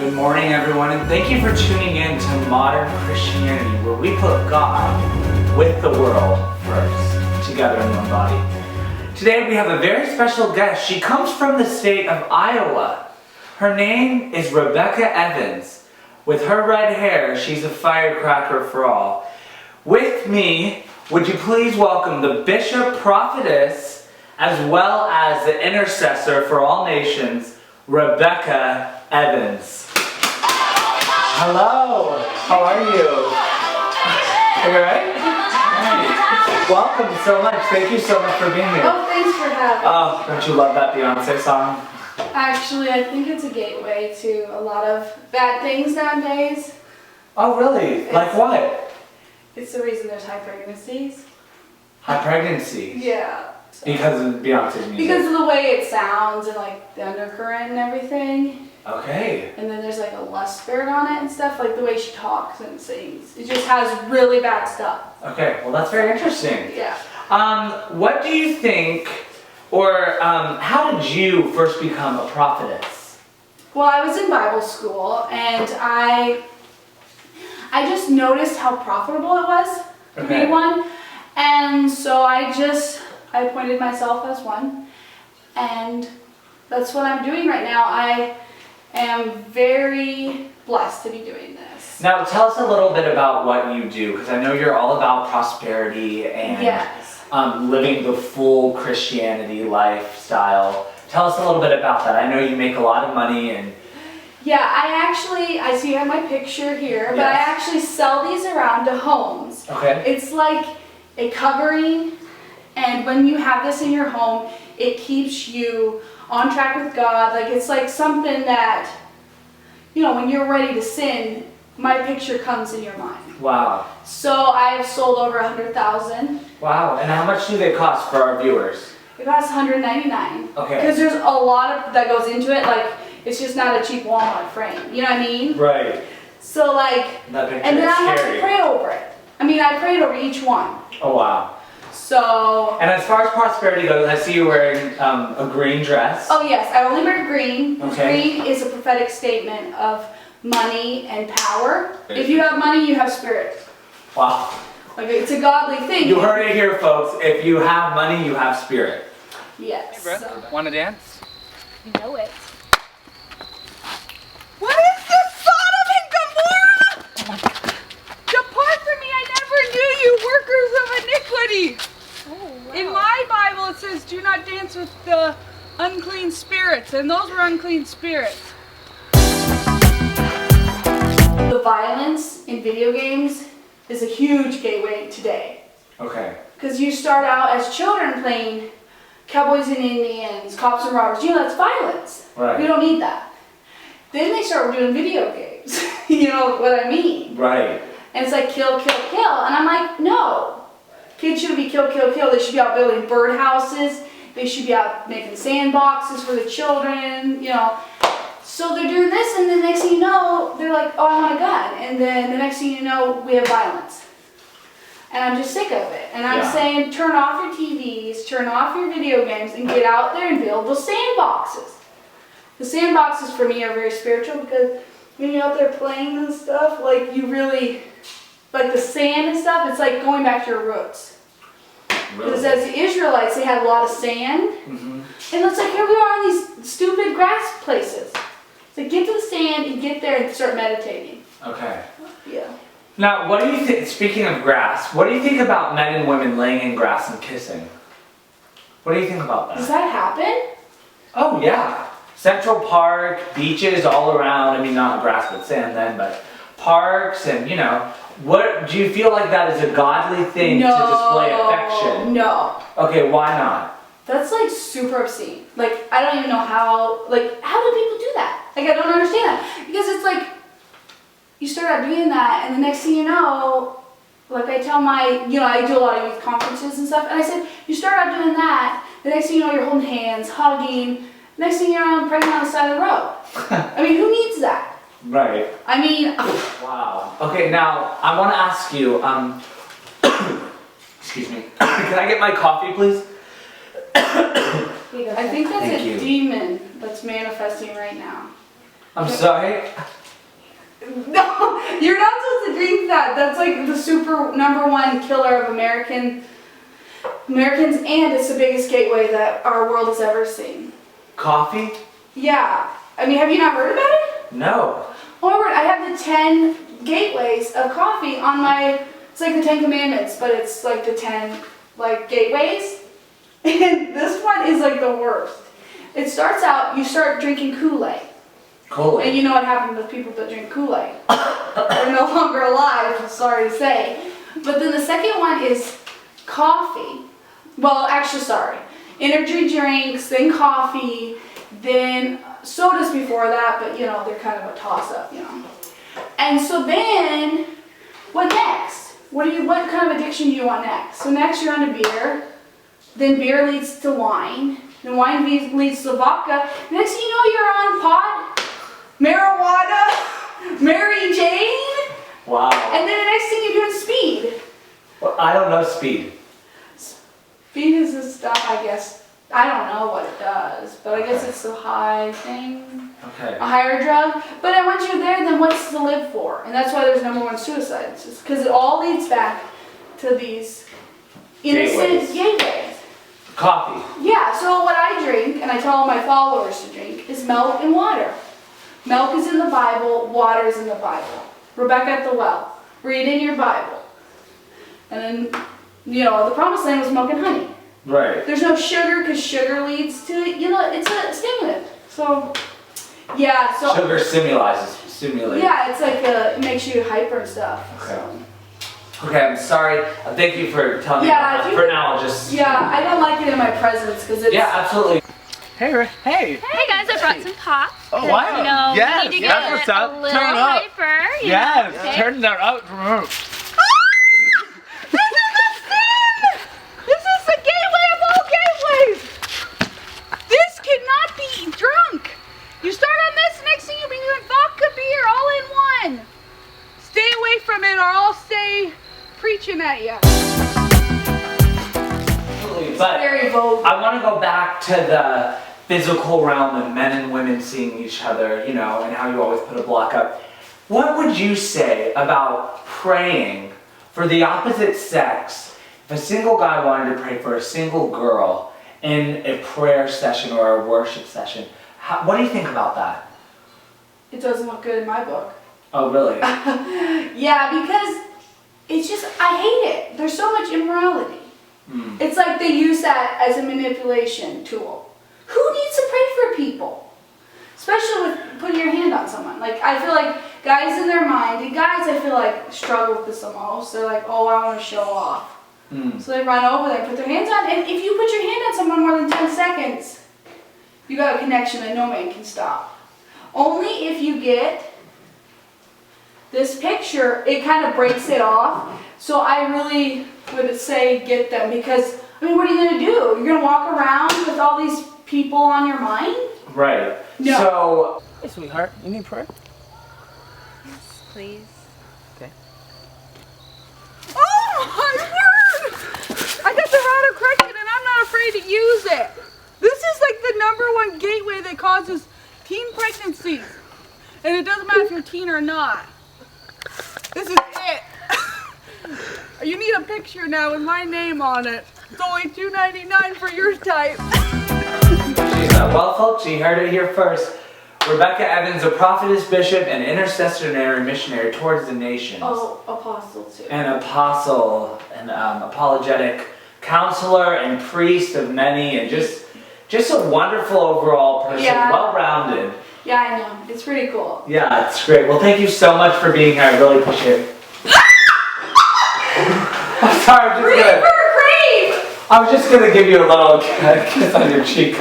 Good morning, everyone, and thank you for tuning in to Modern Christianity, where we put God with the world first, together in one body. Today we have a very special guest. She comes from the state of Iowa. Her name is Rebecca Evans. With her red hair, she's a firecracker for all. With me, would you please welcome the Bishop Prophetess, as well as the intercessor for all nations, Rebecca Evans. Hello, how are you? Are you alright? Right. Welcome so much. Thank you so much for being here. Oh, thanks for having me. Oh, don't you love that Beyonce song? Actually, I think it's a gateway to a lot of bad things nowadays. Oh, really? Like what? It's the reason there's high pregnancies. High pregnancy? Yeah. So. Because of Beyonce's music? Because of the way it sounds and like the undercurrent and everything. Okay. And then there's like a lust spirit on it and stuff, like the way she talks and sings. It just has really bad stuff. Okay, well that's very interesting. Yeah. What do you think, or how did you first become a prophetess? Well, I was in Bible school and I just noticed how profitable it was to be one. And so I appointed myself as one. And that's what I'm doing right now. I am very blessed to be doing this. Now tell us a little bit about what you do, because I know you're all about prosperity and yes. Living the full Christianity lifestyle. Tell us a little bit about that. I know you make a lot of money and... Yeah, I see you have my picture here, but yes. I actually sell these around to homes. Okay. It's like a covering, and when you have this in your home, it keeps you on track with God. Like it's like something that, you know, when you're ready to sin, my picture comes in your mind. Wow. So I've sold over 100,000. Wow. And how much do they cost for our viewers? It costs $199. Okay. Because there's a lot that goes into it. Like it's just not a cheap Walmart frame. You know what I mean? Right. So like, and then I have to pray over it. I mean, I prayed over each one. Oh wow. So. And as far as prosperity goes, I see you wearing a green dress. Oh yes, I only wear green. Okay. Green is a prophetic statement of money and power. If you have money, you have spirit. Wow. Like it's a godly thing. You heard it here, folks. If you have money, you have spirit. Yes. Hey, bro. Want to dance? You know it. What is this, Sodom and Gomorrah? Depart from me, I never knew you, workers of iniquity. Oh, wow. In my Bible it says, do not dance with the unclean spirits, and those were unclean spirits. The violence in video games is a huge gateway today. Okay. Because you start out as children playing cowboys and Indians, cops and robbers. You know, that's violence. Right. We don't need that. Then they start doing video games. You know what I mean? Right. And it's like kill, kill, kill. And I'm like, no. Kids shouldn't be kill, kill, kill. They should be out building birdhouses. They should be out making sandboxes for the children, you know. So they're doing this, and the next thing you know, they're like, oh, I want a gun. And then the next thing you know, we have violence. And I'm just sick of it. And I'm saying, turn off your TVs, turn off your video games, and get out there and build those sandboxes. The sandboxes for me are very spiritual because when you're out there playing and stuff, like you really, like the sand and stuff, it's like going back to your roots. Really? Because as the Israelites, they had a lot of sand. Mm-hmm. And it's like, here we are in these stupid grass places. So get to the sand and get there and start meditating. Okay. Yeah. Now, what do you think, speaking of grass, what do you think about men and women laying in grass and kissing? What do you think about that? Does that happen? Oh, yeah. Central Park, beaches all around. I mean, not grass but sand then, but parks and, you know. What do you feel like that is a godly thing to display affection? No. Okay, why not? That's like super obscene. Like, I don't even know how do people do that? Like, I don't understand that. Because it's like, you start out doing that, and the next thing you know, like I tell I do a lot of youth conferences and stuff, and I said, you start out doing that, the next thing you know, you're holding hands, hugging, next thing you know, I'm pregnant on the side of the road. I mean, who needs that? Right. I mean... Wow. Okay, now, I want to ask you, excuse me, can I get my coffee, please? I think that's Thank a you. demon that's manifesting right now. I'm sorry. No, you're not supposed to drink that. That's like the super #1 killer of Americans, and it's the biggest gateway that our world has ever seen. Coffee? Yeah. I mean, have you not heard about it? No. Oh my word, I have the 10 gateways of coffee on my, it's like the 10 commandments, but it's like the 10 like gateways. And this one is like the worst. It starts out, you start drinking Kool-Aid. Kool-Aid. And you know what happened with people that drink Kool-Aid. They're no longer alive, I'm sorry to say. But then the second one is coffee. Well, actually, sorry. Energy drinks, then coffee, then sodas before that, but you know, they're kind of a toss-up, you know. And so then, what next? What kind of addiction do you want next? So next you're on to beer, then beer leads to wine, then wine leads to vodka. Next thing you know, you're on pot, marijuana, Mary Jane. Wow. And then the next thing you're doing speed. Well, I don't know speed. Speed is the stuff, I guess. I don't know what it does, but I guess it's the high thing. Okay. A higher drug. But once you're there, then what's to live for? And that's why there's #1 suicides. Because it all leads back to these innocent gateways. Coffee. Yeah, so what I drink, and I tell all my followers to drink, is milk and water. Milk is in the Bible, water is in the Bible. Rebecca at the well. Read in your Bible. And then, you know, the promised land was milk and honey. Right. There's no sugar because sugar leads to, you know, it's a stimulant. So, yeah. So Sugar stimulates. yeah, it's like it makes you hyper and stuff. Okay. So. Okay, I'm sorry. Thank you for telling me about that. For now, I'll just... Yeah, I don't like it in my presence because it's... Yeah, absolutely. Hey, hey. Hey guys, I brought some pop. Oh, wow. You know, Yes, we need to that's get what's up. a little Turn it up. hyper. You Yes, know, okay? turn that up. This is the gateway of all gateways. This cannot be drunk. You start on this, next thing you'll be doing vodka, beer, all in one. Stay away from it or I'll stay preaching at you. Absolutely. But very vogue. I want to go back to the physical realm of men and women seeing each other, you know, and how you always put a block up. What would you say about praying for the opposite sex? If a single guy wanted to pray for a single girl in a prayer session or a worship session, what do you think about that? It doesn't look good in my book. Oh, really? Yeah, because it's just, I hate it. There's so much immorality. It's like they use that as a manipulation tool. Who needs to pray for people? Especially with putting your hand on someone. Like, I feel like guys in their mind, and guys I feel like struggle with this the most. They're like, oh, I want to show off. So they run over there and put their hands on. And if you put your hand on someone more than 10 seconds, you got a connection that no man can stop. Only if you get this picture, it kind of breaks it off. So I really would say get them because, I mean, what are you going to do? You're going to walk around with all these people on your mind? Right. No. So, Hey, sweetheart, you need prayer? Yes, please. Okay. Oh my word! I got the router corrected and I'm not afraid to use it. This is like the #1 gateway that causes teen pregnancies. And it doesn't matter if you're teen or not. This is it. You need a picture now with my name on it. It's only $2.99 for your type. well, folks, you heard it here first. Rebecca Evans, a prophetess, bishop, and intercessionary missionary towards the nations. Oh, apostle too. An apostle, an apologetic counselor, and priest of many, and just a wonderful overall person, Yeah. well-rounded. Yeah, I know. It's pretty cool. Yeah, it's great. Well, thank you so much for being here. I really appreciate it. I'm sorry, I was just gonna give you a little kiss on your cheek.